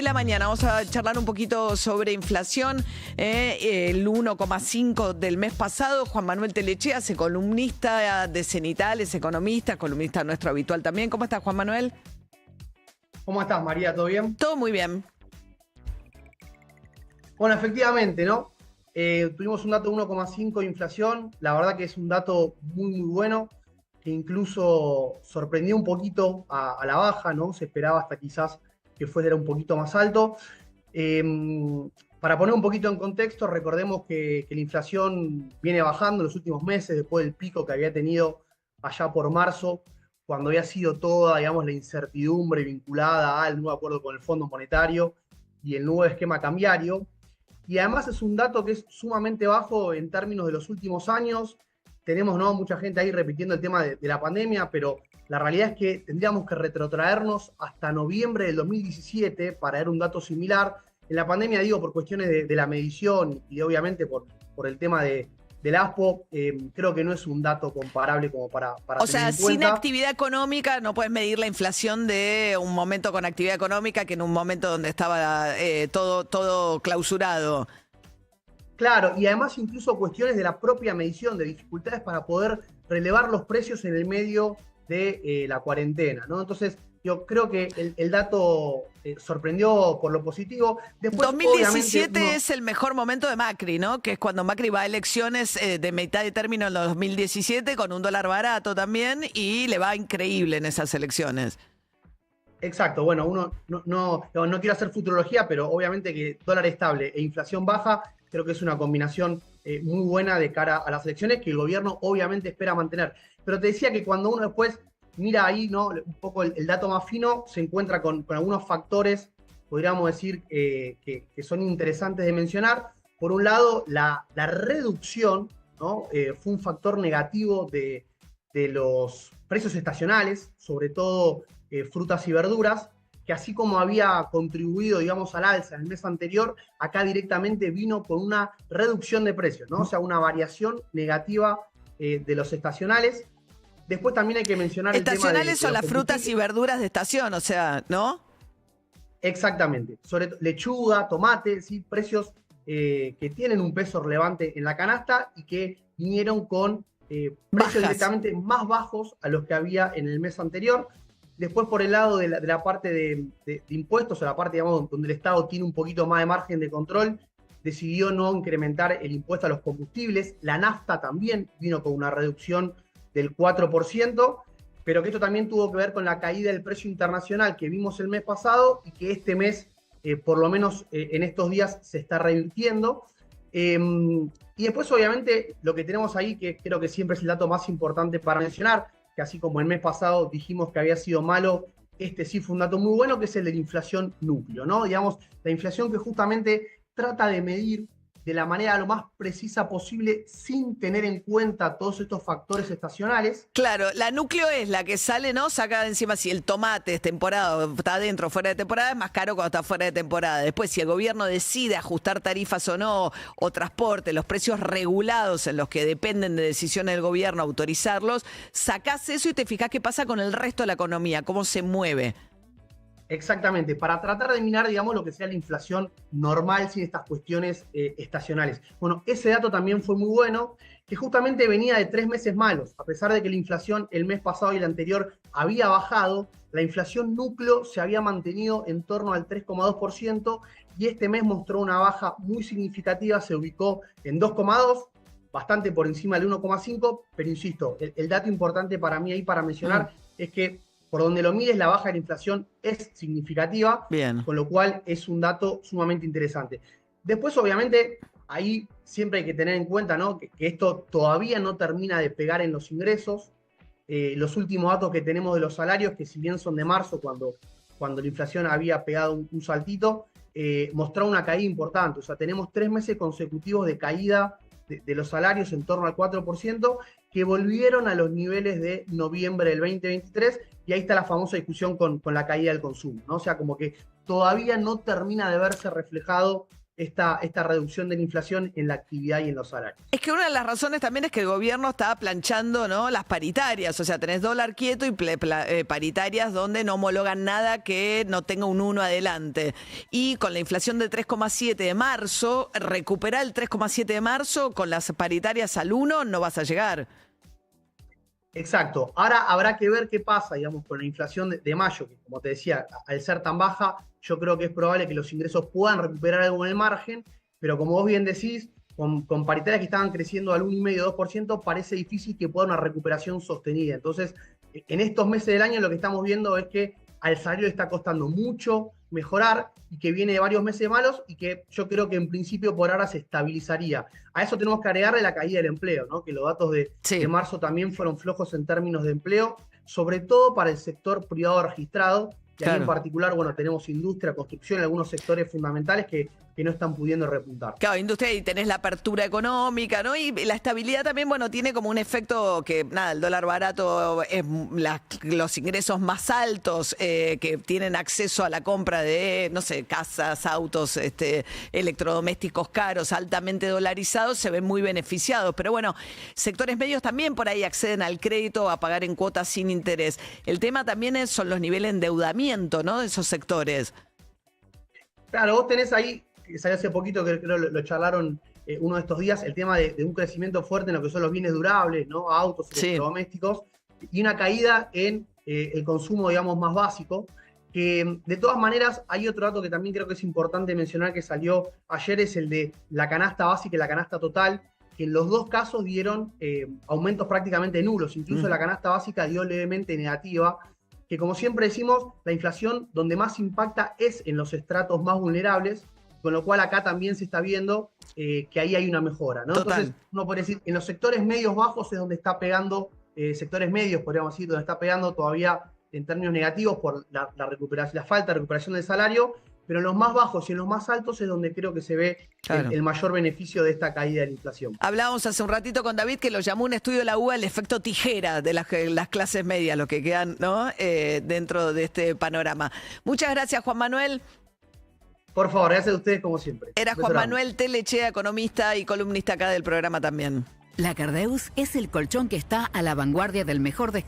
la mañana. Vamos a charlar un poquito sobre inflación. El 1,5 del mes pasado. Juan Manuel Telechea, columnista de Cenital, es economista, columnista nuestro habitual también. ¿Cómo estás, Juan Manuel? ¿Cómo estás, María? ¿Todo bien? Todo muy bien. Bueno, efectivamente, ¿no? Tuvimos un dato de 1,5 de inflación. La verdad que es un dato muy bueno, que incluso sorprendió un poquito a la baja, ¿no? Se esperaba hasta quizás que fuera un poquito más alto. Para poner un poquito en contexto, recordemos que la inflación viene bajando en los últimos meses, después del pico que había tenido allá por marzo, cuando había sido toda, digamos, la incertidumbre vinculada al nuevo acuerdo con el Fondo Monetario y el nuevo esquema cambiario. Y además es un dato que es sumamente bajo en términos de los últimos años. Tenemos, ¿no?, mucha gente ahí repitiendo el tema de la pandemia, pero la realidad es que tendríamos que retrotraernos hasta noviembre del 2017 para ver un dato similar. En la pandemia, digo, por cuestiones de la medición y obviamente por el tema del ASPO, creo que no es un dato comparable como para O sea, tener en cuenta. sin actividad económica no puedes medir la inflación de un momento con actividad económica que en un momento donde estaba todo clausurado. Claro, y además incluso cuestiones de la propia medición, de dificultades para poder relevar los precios en el medio de la cuarentena, ¿no? Entonces, yo creo que el dato sorprendió por lo positivo. Después, 2017 es el mejor momento de Macri, ¿no? Que es cuando Macri va a elecciones de mitad de término en los 2017 con un dólar barato también y le va increíble en esas elecciones. Exacto, bueno, uno no quiero hacer futurología, pero obviamente que dólar estable e inflación baja, creo que es una combinación muy buena de cara a las elecciones que el gobierno obviamente espera mantener. Pero te decía que cuando uno después mira ahí, ¿no?, un poco el dato más fino, se encuentra con algunos factores, podríamos decir, que son interesantes de mencionar. Por un lado, la reducción, ¿no?, fue un factor negativo de los precios estacionales, sobre todo frutas y verduras, que así como había contribuido, digamos, al alza en el mes anterior, acá directamente vino con una reducción de precios, ¿no? O sea, una variación negativa de los estacionales. Después también hay que mencionar el tema estacionales son las frutas y verduras de estación, o sea, ¿no? Exactamente. Sobre lechuga, tomate, ¿sí? Precios que tienen un peso relevante en la canasta y que vinieron con precios directamente más bajos a los que había en el mes anterior. Después, por el lado de la parte de impuestos, o la parte, digamos, donde el Estado tiene un poquito más de margen de control, decidió no incrementar el impuesto a los combustibles. La nafta también vino con una reducción del 4%, pero que esto también tuvo que ver con la caída del precio internacional que vimos el mes pasado y que este mes, por lo menos en estos días, se está revirtiendo. Y después, obviamente, lo que tenemos ahí, que creo que siempre es el dato más importante para mencionar, que así como el mes pasado dijimos que había sido malo, este sí fue un dato muy bueno, que es el de la inflación núcleo, ¿no? Digamos, la inflación que justamente trata de medir de la manera lo más precisa posible sin tener en cuenta todos estos factores estacionales. Claro, la núcleo es la que sale, ¿no? Saca de encima si el tomate es temporada, está dentro o fuera de temporada, es más caro cuando está fuera de temporada. Después, si el gobierno decide ajustar tarifas o no, o transporte, los precios regulados en los que dependen de decisiones del gobierno, autorizarlos, sacás eso y te fijás qué pasa con el resto de la economía, cómo se mueve. Exactamente, para tratar de mirar, digamos, lo que sea la inflación normal sin estas cuestiones estacionales. Bueno, ese dato también fue muy bueno, que justamente venía de 3 meses malos. A pesar de que la inflación el mes pasado y el anterior había bajado, la inflación núcleo se había mantenido en torno al 3,2% y este mes mostró una baja muy significativa, se ubicó en 2,2%, bastante por encima del 1,5%, pero insisto, el dato importante para mí ahí para mencionar es que por donde lo mires, la baja de la inflación es significativa, Bien. con lo cual es un dato sumamente interesante. Después, obviamente, ahí siempre hay que tener en cuenta, ¿no?, que esto todavía no termina de pegar en los ingresos. Los últimos datos que tenemos de los salarios, que si bien son de marzo, cuando la inflación había pegado un saltito, mostraba una caída importante. O sea, tenemos 3 meses consecutivos de caída de los salarios en torno al 4%, que volvieron a los niveles de noviembre del 2023, y ahí está la famosa discusión con la caída del consumo, ¿no? O sea, como que todavía no termina de verse reflejado esta reducción de la inflación en la actividad y en los salarios. Es que una de las razones también es que el gobierno está planchando, ¿no?, las paritarias. O sea, tenés dólar quieto y paritarias donde no homologan nada que no tenga un 1 adelante. Y con la inflación de 3,7 de marzo, recuperar el 3,7 de marzo con las paritarias al 1 no vas a llegar. Exacto. Ahora habrá que ver qué pasa, digamos, con la inflación de mayo, que como te decía, al ser tan baja, yo creo que es probable que los ingresos puedan recuperar algo en el margen, pero como vos bien decís, con paritarias que estaban creciendo al 1,5-2%, parece difícil que pueda una recuperación sostenida. Entonces, en estos meses del año lo que estamos viendo es que al salario le está costando mucho mejorar y que viene de varios meses malos y que yo creo que en principio por ahora se estabilizaría. A eso tenemos que agregarle la caída del empleo, ¿no? Que los datos de marzo también fueron flojos en términos de empleo, sobre todo para el sector privado registrado. Y ahí en particular, bueno, tenemos industria, construcción, algunos sectores fundamentales que no están pudiendo repuntar. Claro, industria, y tenés la apertura económica, ¿no? Y la estabilidad también, bueno, tiene como un efecto que, nada, el dólar barato es los ingresos más altos que tienen acceso a la compra de, no sé, casas, autos, electrodomésticos caros, altamente dolarizados, se ven muy beneficiados. Pero bueno, sectores medios también por ahí acceden al crédito a pagar en cuotas sin interés. El tema también son los niveles de endeudamiento, ¿no?, de esos sectores. Claro, vos tenés ahí, que salió hace poquito, que creo lo charlaron uno de estos días, el tema de un crecimiento fuerte en lo que son los bienes durables, ¿no? Autos, electrodomésticos, y una caída en el consumo, digamos, más básico. Que de todas maneras, hay otro dato que también creo que es importante mencionar que salió ayer, es el de la canasta básica y la canasta total, que en los dos casos dieron aumentos prácticamente nulos. Incluso la canasta básica dio levemente negativa, que como siempre decimos, la inflación donde más impacta es en los estratos más vulnerables, con lo cual acá también se está viendo que ahí hay una mejora, ¿no? Entonces, uno puede decir, en los sectores medios bajos es donde está pegando, sectores medios, podríamos decir, donde está pegando todavía en términos negativos por la falta de recuperación del salario, pero en los más bajos y en los más altos es donde creo que se ve el mayor beneficio de esta caída de la inflación. Hablábamos hace un ratito con David que lo llamó un estudio de la UBA el efecto tijera de las clases medias, los que quedan, ¿no?, dentro de este panorama. Muchas gracias, Juan Manuel. Por favor, gracias a ustedes como siempre. Era Juan Manuel Telechea, economista y columnista acá del programa también. La Cardeus es el colchón que está a la vanguardia del mejor descanso.